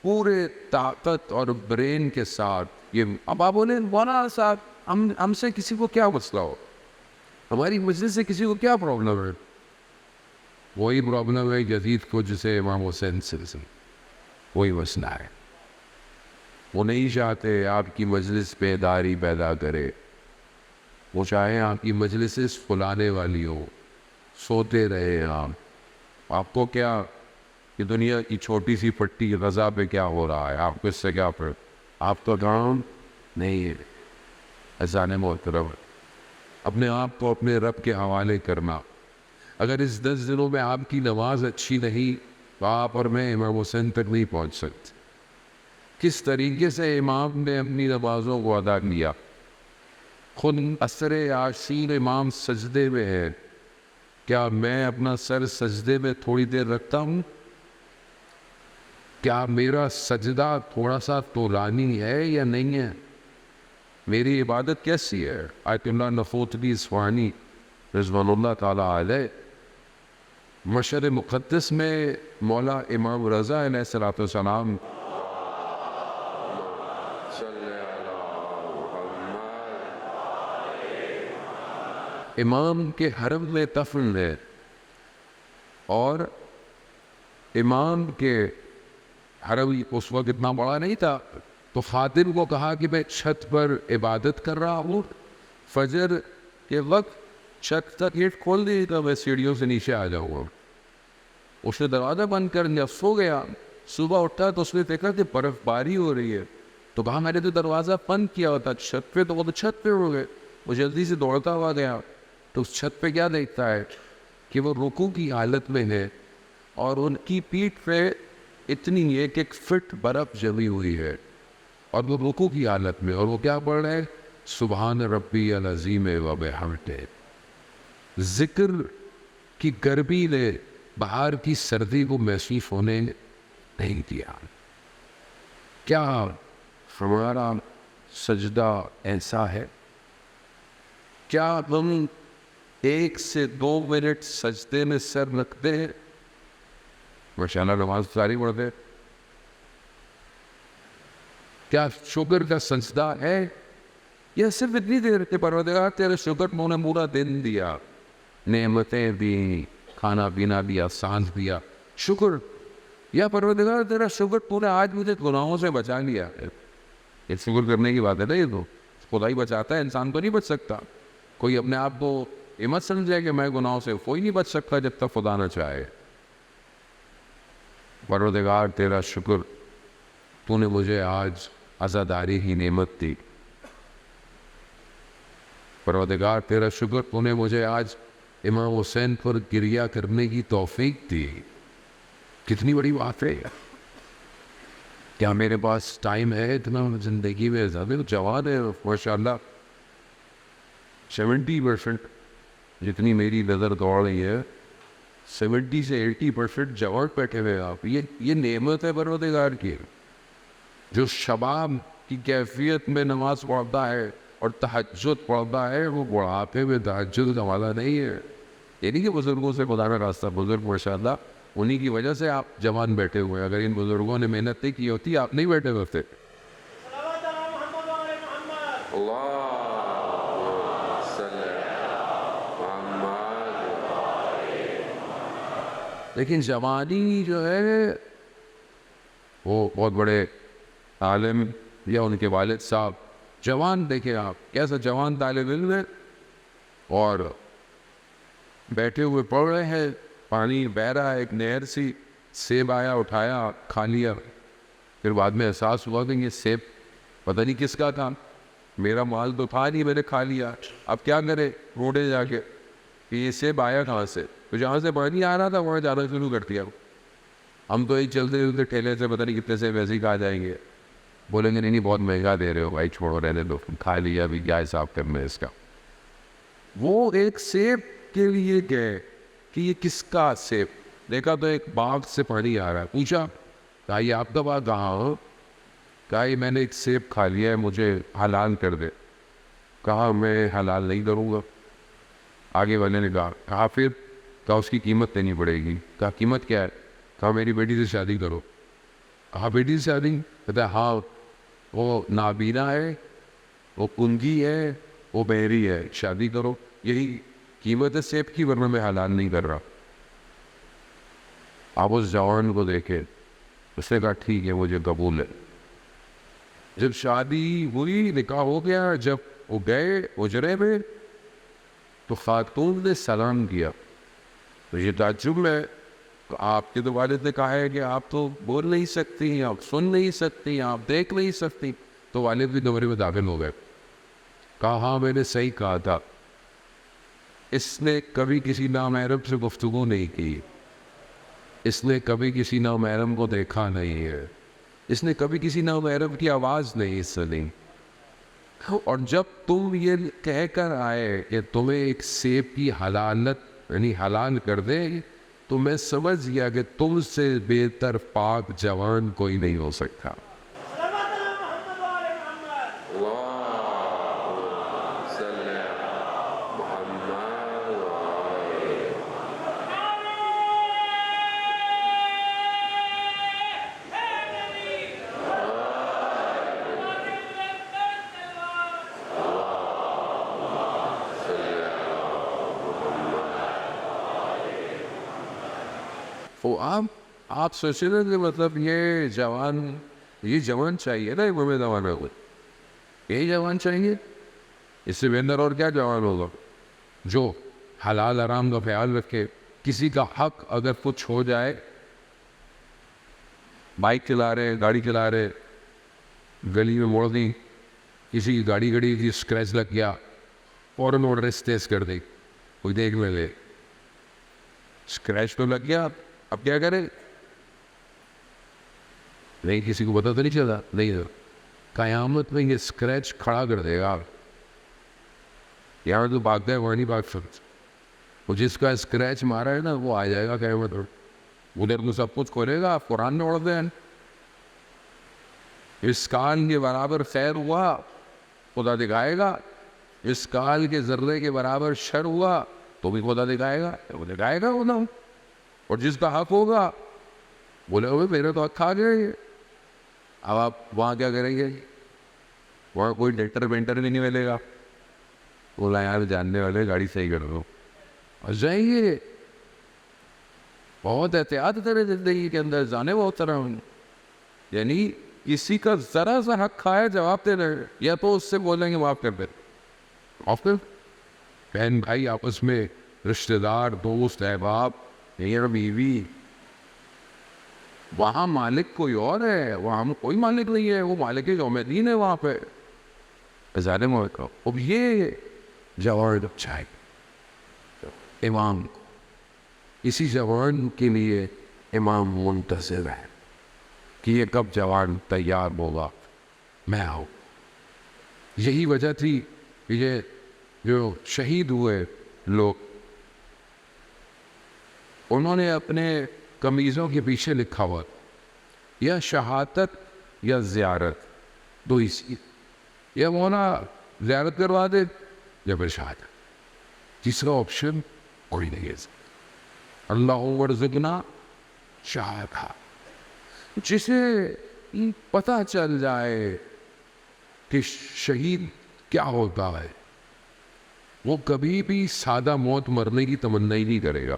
پورے طاقت اور برین کے ساتھ۔ یہ اب آپ بولیں مولانا صاحب ہم سے کسی کو کیا مسئلہ ہو، ہماری مجلس سے کسی کو کیا پرابلم ہے؟ وہی پرابلم ہے جدید کو جسے امام حسین سے وہی مسئلہ ہے۔ وہ نہیں چاہتے آپ کی مجلس بیداری پیدا کرے، وہ چاہیں آپ کی مجلس پھلانے والی ہو، سوتے رہے آپ کو کیا کہ دنیا کی چھوٹی سی پٹی غزہ پہ کیا ہو رہا ہے، آپ کو اس سے کیا فرق؟ آپ تو کام نہیں ہے اذان محترم، اپنے آپ کو اپنے رب کے حوالے کرنا۔ اگر اس 10 دنوں میں آپ کی نماز اچھی نہیں تو آپ اور میں امام حسین تک نہیں پہنچ سکتے۔ کس طریقے سے امام نے اپنی نمازوں کو ادا کیا، خود اثر یاسین امام سجدے میں ہے، کیا میں اپنا سر سجدے میں تھوڑی دیر رکھتا ہوں؟ کیا میرا سجدہ تھوڑا سا طولانی ہے یا نہیں ہے؟ میری عبادت کیسی ہے؟ آیت اللہ نفوتوی اصفہانی رضوان اللہ تعالیٰ علیہ مشہد مقدس میں مولا امام رضا علیہ السلام امام کے حرم میں دفن ہے، اور امام کے حرم اس وقت اتنا بڑا نہیں تھا، تو خادم کو کہا کہ میں چھت پر عبادت کر رہا ہوں، فجر کے وقت چھت کا گیٹ کھول دے گا، میں سیڑھیوں سے نیچے آ جاؤں گا۔ اس نے دروازہ بند کر دیا، سو گیا۔ صبح اٹھا تو اس نے دیکھا کہ برف باری ہو رہی ہے، تو کہا میں نے تو دروازہ بند کیا ہوتا چھت پہ، تو وہ تو چھت پہ ہو گئے۔ وہ جلدی سے دوڑتا ہوا گیا تو اس چھت پہ کیا دیکھتا ہے کہ وہ رکوع کی حالت میں ہے، اور ان کی پیٹھ پہ اتنی ایک ایک فٹ برف جمی ہوئی ہے، اور وہ رکوع کی حالت میں، اور وہ کیا پڑھ رہے ہیں؟ سبحان ربی العظیم و بحمدہ۔ ذکر کی گرمی نے باہر کی سردی کو محسوس ہونے نہیں دیا۔ کیا ہمارا سجدہ ایسا ہے؟ کیا ہم 1 سے 2 منٹ سجدے میں سر رکھتے ہیں؟ ماشاءاللہ نماز ساری پڑھتے ہیں۔ کیا شکر کا سجدہ ہے؟ یہ صرف اتنی دیر کہ پروردگار تیرے شکر میں نے پورا دن دیا، نعمتیں دی، کھانا پینا دیا، سانس دیا، شکر۔ یا پروردگار تیرا شکر پورے آج مجھے گناہوں سے بچا لیا ہے۔ یہ شکر کرنے کی بات ہے نا، یہ تو خدا ہی بچاتا ہے، انسان تو نہیں بچ سکتا۔ کوئی اپنے آپ کو یہ مت سمجھے کہ میں گناہوں سے، کوئی نہیں بچ سکتا جب تک خدا نہ چاہے۔ پروردگار تیرا شکر، تو نے مجھے آج عزاداری کی نعمت دی۔ پروردگار تیرا شکر، تو نے مجھے آج امام حسین پر گریہ کرنے کی توفیق دی۔ کتنی بڑی بات ہے۔ کیا میرے پاس ٹائم ہے اتنا زندگی میں؟ زیادہ جوان ہے ماشاءاللہ، 70% جتنی میری نظر دوڑ رہی ہے، 70 سے 80% جوان بیٹھے ہوئے آپ۔ یہ نعمت ہے پروردگار کی۔ جو شباب کی کیفیت میں نماز پڑھتا ہے اور تہجد پڑھتا ہے، وہ بڑھاپے میں تہجد کا والا نہیں ہے۔ یہ نہیں کہ بزرگوں سے خدا کا راستہ، بزرگ ماشاءاللہ انہی کی وجہ سے آپ جوان بیٹھے ہوئے ہیں۔ اگر ان بزرگوں نے محنت نہیں کی ہوتی آپ نہیں بیٹھے ہوتے۔ لیکن جوانی جو ہے وہ بہت بڑے عالم یا ان کے والد صاحب، جوان دیکھیں آپ کیسا جوان طالب علم ہے، اور بیٹھے ہوئے پڑھ رہے ہیں، پانی بہہ رہا ہے، ایک نہر سی، سیب آیا اٹھایا کھا لیا، پھر بعد میں احساس ہوا کہ یہ سیب پتہ نہیں کس کا تھا، میرا مال تو تھا نہیں، میں نے کھا لیا، اب کیا کرے؟ روڈے جا کے کہ یہ سیب آیا کہاں سے؟ تو جہاں سے پانی آ رہا تھا وہاں جانا شروع کر دیا۔ ہم تو یہ چلتے چلتے ٹھیلے سے پتہ نہیں کتنے سے ویسے ہی کھا جائیں گے، بولیں گے نہیں بہت مہنگا دے رہے ہو بھائی، چھوڑو رہنے دو، کھا لیا، ابھی کیا حساب کرنا ہے اس کا۔ وہ ایک سیب کے لیے گئے کہ یہ کس کا سیب، دیکھا تو ایک باغ سے پانی آ رہا ہے، پوچھا کہ یہ آپ کا باغ کہاں ہو؟ کہا یہ میں نے ایک سیب کھا لیا ہے, مجھے حلال کر دے. کہا میں حلال نہیں کروں گا. آگے والے نے کہا پھر؟ کہا اس کی قیمت دینی پڑے گی. کہا قیمت کیا ہے؟ کہا میری بیٹی سے شادی کرو. کہا بیٹی سے شادی؟ کہتا ہے ہاں, وہ نابینا ہے, وہ کنگھی ہے, وہ بہری ہے, شادی کرو. یہی قیمت ہے سیب کی, ورنہ میں حلال نہیں کر رہا. آپ اس جوان کو دیکھے, اس نے کہا ٹھیک ہے مجھے قبول ہے. جب شادی ہوئی, نکاح ہو گیا, جب وہ گئے اجرے میں تو خاتون نے سلام کیا. تو یہ تعجب میں, آپ کے تو والد نے کہا ہے کہ آپ تو بول نہیں سکتی, آپ سن نہیں سکتی, آپ دیکھ نہیں سکتی. تو والد بھی کمرے میں داخل ہو گئے. کہا ہاں میں نے صحیح کہا تھا, اس نے کبھی کسی نامحرم سے گفتگو نہیں کی, اس نے کبھی کسی نامحرم کو دیکھا نہیں ہے, اس نے کبھی کسی نامحرم کی آواز نہیں سنی. اور جب تم یہ کہہ کر آئے کہ تمہیں ایک سیب کی حلالت یعنی حلال کر دے, تو میں سمجھ گیا کہ تم سے بہتر پاک جوان کوئی نہیں ہو سکتا. وہ آپ سوچے نا کہ مطلب یہ جوان چاہیے نا, امام زمانہ کو یہی جوان چاہیے. اس سے بہتر اور کیا جوان ہوگا جو حلال حرام کا خیال رکھے. کسی کا حق اگر کچھ ہو جائے, بائک چلا رہے, گاڑی چلا رہے, گلی میں موڑ دی, کسی کی گاڑی گڑی کی اسکریچ لگ گیا, فوراً ایڈریس تیز کر دی, کوئی دیکھ لے, اسکریچ تو لگ گیا, اب کیا کرے؟ نہیں, کسی کو پتہ تو نہیں چلا. نہیں, قیامت میں یہ اسکریچ کھڑا کر دے گا. یہاں تو بھاگتا ہے وہاں نہیں بھاگ سکتا. وہ جس کا اسکریچ مارا ہے نا وہ آ جائے گا قیامت. ادھر تو سب کچھ کھولے گا, قرآن میں اڑ دیں. اس کال کے برابر خیر ہوا خدا دکھائے گا, اس کال کے ذرے کے برابر شر ہوا تو بھی خدا دکھائے گا, وہ دکھائے گا خدا. اور جس کا حق ہوگا بولے ہوئے میرے تو حق کھا گئے. اب آپ وہاں کیا کریں گے؟ وہاں کوئی ڈیکٹر وینٹر بھی نہیں ملے گا. بولا یار جاننے والے گاڑی صحیح کر دو, اور جائیے. بہت احتیاط کرے زندگی کے اندر, جانے بہت طرح. یعنی کسی کا ذرا سا حق کھایا جواب دے رہے, یا تو اس سے بولیں گے معاف کر دے, معاف کر. بہن بھائی آپس میں, رشتہ دار, دوست, احباب, میاں بیوی, وہاں مالک کوئی اور ہے, وہاں کوئی مالک نہیں ہے. وہ مالک یوم دین ہے وہاں پہ. ازارے ملک کا اب یہ جوان چاہیے امام. اسی جوان کے لیے امام منتظر ہے کہ یہ کب جوان تیار ہوگا, میں آؤں. یہی وجہ تھی کہ یہ جو شہید ہوئے لوگ, انہوں نے اپنے قمیضوں کے پیچھے لکھا ہوا یا شہادت یا زیارت, دو ہی چیز. یا وہ نا زیارت کروا دے یا پھر شہادت, تیسرا آپشن کوئی نہیں ہے. اللہ ورزقنا شہادت. جسے پتہ چل جائے کہ شہید کیا ہوتا ہے, وہ کبھی بھی سادہ موت مرنے کی تمنا ہی نہیں کرے گا.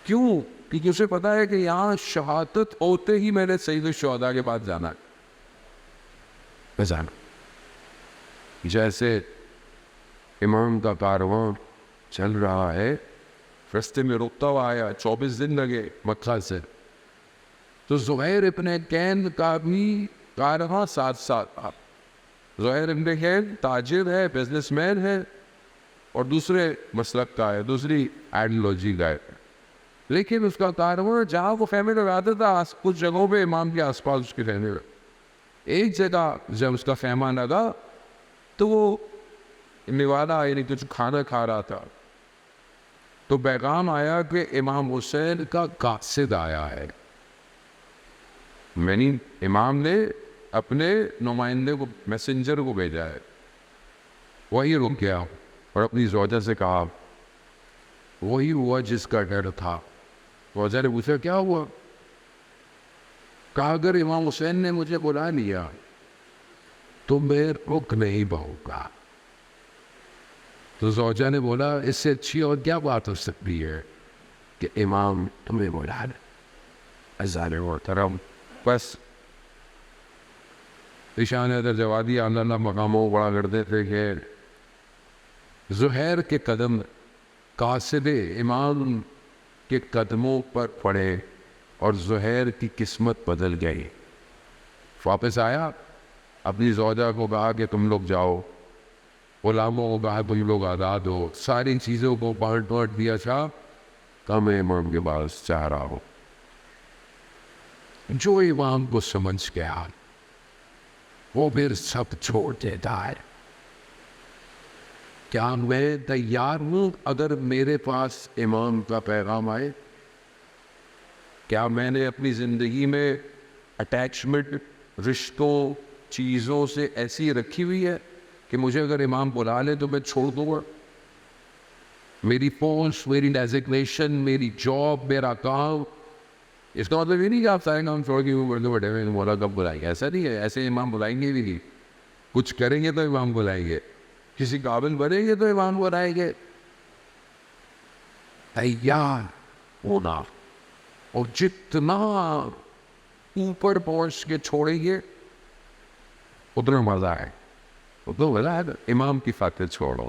کیوں؟ کیونکہ اسے پتا ہے کہ یہاں شہادت ہوتے ہی میں نے سید الشہداء کے پاس جانا ہے. جیسے امام کا کارواں چل رہا ہے, رستے میں رکتا ہوا آیا, 24 دن لگے مکہ سے. تو زہیر ابن کین کا بھی کارواں ساتھ ساتھ تھا. زہیر ابن کین تاجر ہے, بزنس مین ہے, اور دوسرے مسلک کا ہے, دوسری آئیڈیالوجی کا ہے. لیکن اس کا کارواں جہاں وہ خیمے لگاتا تھا, کچھ جگہوں پہ امام کے آس پاس اس کے رہنے لگے. ایک جگہ جب اس کا خیمہ لگا تو وہ نوالا یعنی کچھ کھانا کھا رہا تھا, تو پیغام آیا کہ امام حسین کا قاصد آیا ہے. یعنی امام نے اپنے نمائندے کو میسنجر کو بھیجا ہے, وہی رک گیا اور اپنی زوجہ سے کہا وہی ہوا جس کا ڈر تھا. زوجہ نے پوچھا کیا ہوا؟ کہا اگر امام حسین نے مجھے بلا لیا تو میں رک نہیں پاؤں گا. تو زوجہ نے بولا اس سے اچھی اور کیا بات ہو سکتی ہے کہ امام تمہیں بلا لے. اذان محترم, بس اشان حیدر جوادی اللہ مقاموں بڑا کرتے تھے کہ زہیر کے قدم قاصد امام کے قدموں پر پڑے اور زہیر کی قسمت بدل گئی. واپس آیا, اپنی زوجہ کو کہا کہ تم لوگ جاؤ, غلاموں کو کہا تم لوگ آزاد ہو, ساری چیزوں کو بانٹ دیا تھا. کم امام کے پاس چاہ رہا ہو. جو امام کو سمجھ گیا وہ پھر سب چھوڑ دیتا ہے. کیا میں تیار ہوں اگر میرے پاس امام کا پیغام آئے؟ کیا میں نے اپنی زندگی میں اٹیچمنٹ, رشتوں, چیزوں سے ایسی رکھی ہوئی ہے کہ مجھے اگر امام بلا لے تو میں چھوڑ دوں گا؟ میری پوسٹ, میری ڈیزگنیشن, میری جاب, میرا کام, اس کا مطلب یہ نہیں کہ آپ سارے کام چھوڑ کے بڑے ہوئے مولا کب بلائیں گے. ایسا نہیں ہے, ایسے امام بلائیں گے بھی نہیں. کچھ کریں گے تو امام بلائیں گے, کسی قابل بنیں گے تو امام بلائیں گے. تیار ہونا, اور جتنا اوپر پہنچ کے چھوڑیں گے اتنا مزہ ہے. اتنا مزہ ہے. امام کی خاطر چھوڑو,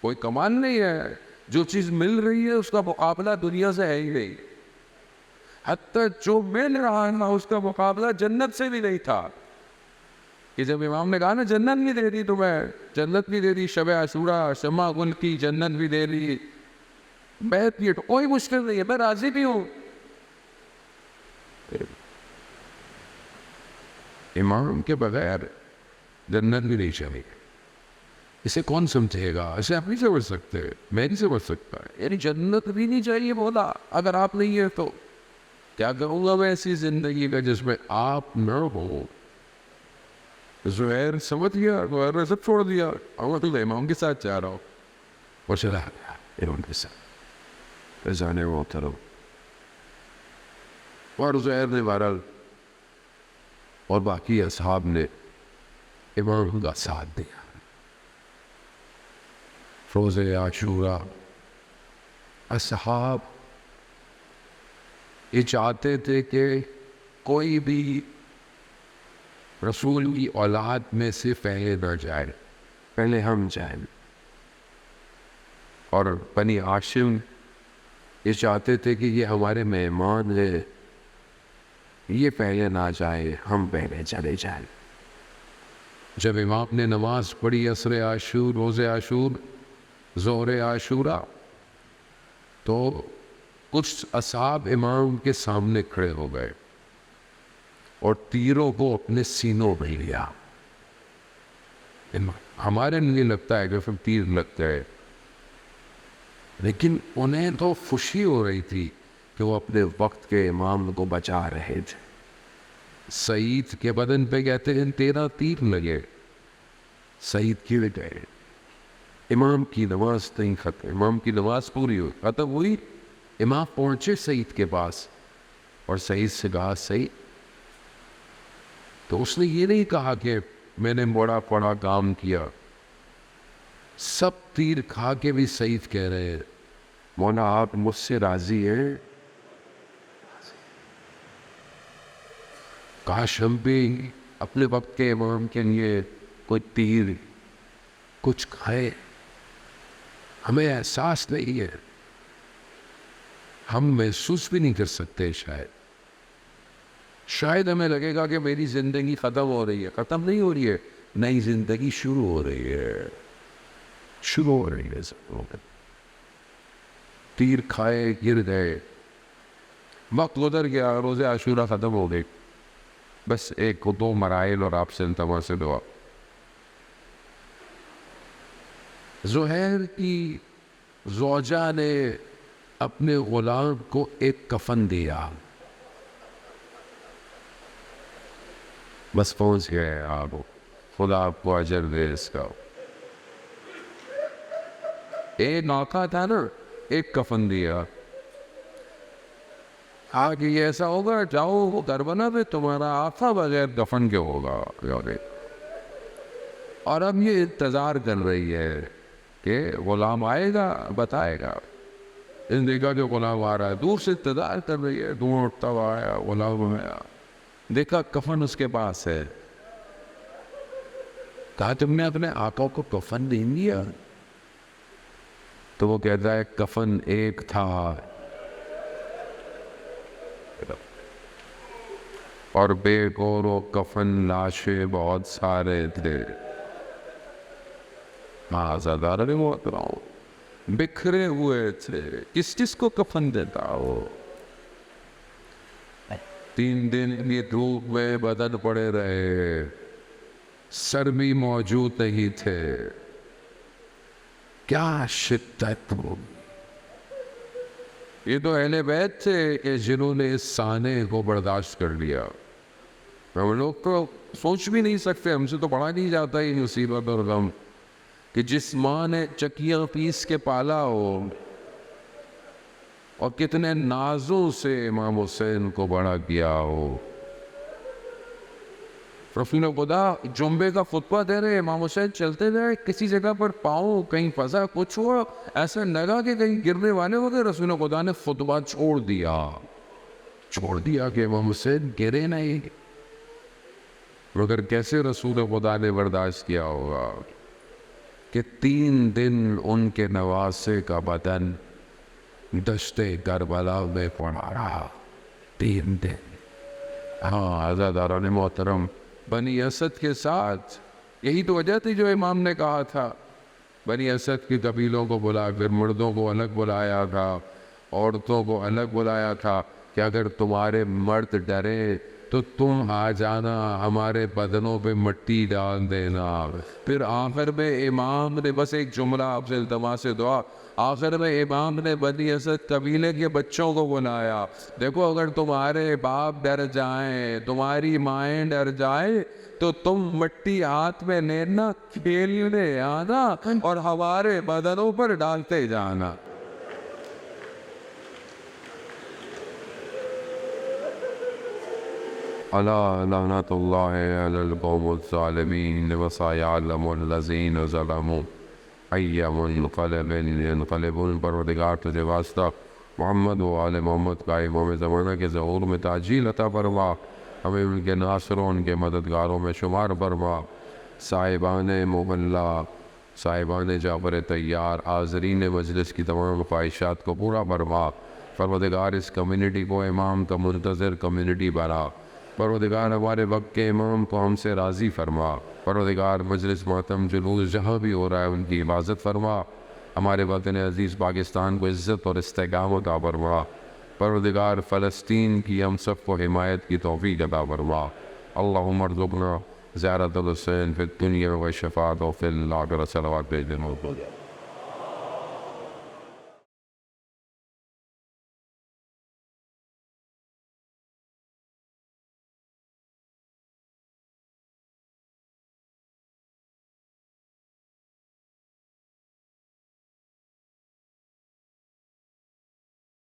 کوئی کمال نہیں ہے. جو چیز مل رہی ہے اس کا مقابلہ دنیا سے ہے ہی نہیں. حتیٰ جو مل رہا ہے اس کا مقابلہ جنت سے بھی نہیں تھا. کہ جب امام نے کہا نا جنت بھی دے دی تمہیں, جنت بھی دے دی, شب عاشوراء شمع گل کی جنت بھی دے دی, میں کوئی مشکل نہیں ہے, میں راضی بھی ہوں. امام کے بغیر جنت بھی نہیں چلے. اسے کون سمجھے گا؟ اسے آپ نہیں سمجھ سکتے, میں نہیں سمجھ سکتا. یعنی جنت بھی نہیں چاہیے بولا, اگر آپ نہیں ہے تو کیا کروں گا میں ایسی زندگی کا جس میں آپ نہ ہو. زہیر سمجھ گیا, زہیر نے سب چھوڑ دیا, اور تو امام کے ساتھ جا رہا ہوں, اور چلا گیا امام کے ساتھ. جانے وہ طرف اور زہیر نے بہرحال اور باقی اصحاب نے امام کا ساتھ دیا. روز عاشوراء اصحاب یہ چاہتے تھے کہ کوئی بھی رسول کی اولاد میں سے پہلے نہ جائے, پہلے ہم جائیں. اور بنی ہاشم یہ چاہتے تھے کہ یہ ہمارے مہمان ہے, یہ پہلے نہ جائے, ہم پہلے چلے جائیں. جب امام نے نماز پڑھی عصر عاشور, روز عاشور, ظہر عاشوراء, تو کچھ اصحاب امام کے سامنے کھڑے ہو گئے اور تیروں کو اپنے سینوں میں لیا. ہمارے لیے لگتا ہے کہ پھر تیر لگتا ہے, لیکن انہیں تو خوشی ہو رہی تھی کہ وہ اپنے وقت کے امام کو بچا رہے تھے. سعید کے بدن پہ کہتے ہیں 13 تیر لگے, سعید کی گئے. امام کی نماز نہیں ختم, امام کی نماز پوری ہوئی, ختم ہوئی. امام پہنچے سعید کے پاس اور سعید سے کہا سعید, تو اس نے یہ نہیں کہا کہ میں نے بڑا کام کیا. سب تیر کھا کے بھی سعید کہہ رہے ہیں مولا آپ مجھ سے راضی ہیں؟ کاش ہم بھی اپنے وقت کے امام کے لیے کوئی تیر کچھ کھائے. ہمیں احساس نہیں ہے, ہم محسوس بھی نہیں کر سکتے. شاید ہمیں لگے گا کہ میری زندگی ختم ہو رہی ہے. ختم نہیں ہو رہی ہے, نئی زندگی شروع ہو رہی ہے, شروع ہو رہی ہے. تیر کھائے گر گئے, وقت گزر گیا, روز عاشوراء ختم ہو گئی. بس ایک دو مراحل اور آپ سے التماس سے دعا. زہیر کی زوجہ نے اپنے غلام کو ایک کفن دیا. بس پہنچ گئے آپ، خدا آپ کو اجر دے اس کا۔ ایک آقا تھا نا، ایک کفن دیا، کہ یہ ایسا ہوگا جاؤ وہ کربلا میں تمہارا آقا بغیر کفن کے ہوگا، اور اب یہ انتظار کر رہی ہے کہ غلام آئے گا بتائے گا۔ اس نے دیکھا کہ غلام آ رہا ہے، دور سے انتظار کر رہی ہے، دور اٹھتا ہوا آیا، غلام آیا، دیکھا کفن اس کے پاس ہے، کہا تم نے اپنے آقا کو کفن نہیں دیا؟ تو وہ کہتا ہے کفن ایک تھا اور بے گور و کفن لاشیں بہت سارے تھے۔ آزادار نے محترم بکھرے ہوئے تھے، کس کس کو کفن دیتا ہو؟ 3 دن کی دھوپ میں بدن پڑے رہے، سر بھی موجود نہیں تھے، کیا شدت ہو۔ یہ تو اہل بیت تھے کہ جنہوں نے اس سانے کو برداشت کر لیا، ہم لوگ تو سوچ بھی نہیں سکتے، ہم سے تو پڑھا نہیں جاتا یہ مصیبت اور غم کہ جس ماں نے چکیاں پیس کے پالا ہو اور کتنے نازوں سے امام حسین کو بڑا کیا ہو۔ رسول خدا جمعے کا خطبہ دے رہے، امام حسین چلتے گئے، کسی جگہ پر پاؤں کہیں پھنسا، کچھ ہوا، ایسا لگا کہ کہیں گرنے والے ہو گئے، رسول خدا نے خطبہ چھوڑ دیا کہ امام حسین گرے نہیں۔ مگر کیسے رسول خدا نے برداشت کیا ہوگا کہ 3 دن ان کے نواسے کا بدن دشت کربلا میں پڑا رہا، 3 دن۔ عزاداران محترم، بنی اسد کے ساتھ یہی تو وجہ تھی جو امام نے کہا تھا، بنی اسد کی قبیلوں کو بلا کر مردوں کو الگ بلایا تھا، عورتوں کو الگ بلایا تھا کہ اگر تمہارے مرد ڈرے تو تم آ جانا، ہمارے بدنوں پہ مٹی ڈال دینا۔ پھر آخر میں امام نے بس ایک جملہ آپ سے التماس دعا، آخر میں امام نے بنی اسد قبیلے کے بچوں کو بلایا، دیکھو اگر تمہارے باپ ڈر جائیں، تمہاری مائیں ڈر جائیں تو تم مٹی ہاتھ میں لینا، کھیلنے آنا اور ہمارے بدنوں پر ڈالتے جانا۔ الا لعنت اللہ علی القوم الظالمین وسیعلم الذین ظلموا ای منقلب ينقلبون۔ پروردگار تجھے واسطہ محمد و آل محمد قائموں زمانہ کے ظہور میں تعجیل عطا فرما، ہمیں ان کے ناصروں ان کے مددگاروں میں شمار فرما۔ صاحبان محلہ، صاحبان جعفر طیار، حاضرین مجلس کی تمام خواہشات کو پورا فرما۔ پروردگار اس کمیونٹی کو امام کا منتظر کمیونٹی بنا۔ پروردگار ہمارے وقت کے امام کو ہم سے راضی فرما۔ پروردگار مجلس ماتم جلوس جہاں بھی ہو رہا ہے ان کی حفاظت فرما۔ ہمارے وطن عزیز پاکستان کو عزت اور استحکام عطا فرما۔ پروردگار فلسطین کی ہم سب کو حمایت کی توفیق عطا فرما۔ اللہم ارزقنا زیارت الحسین فی الدنیا و شفاعت و فی الآخرہ، صلوات بھیج دیں۔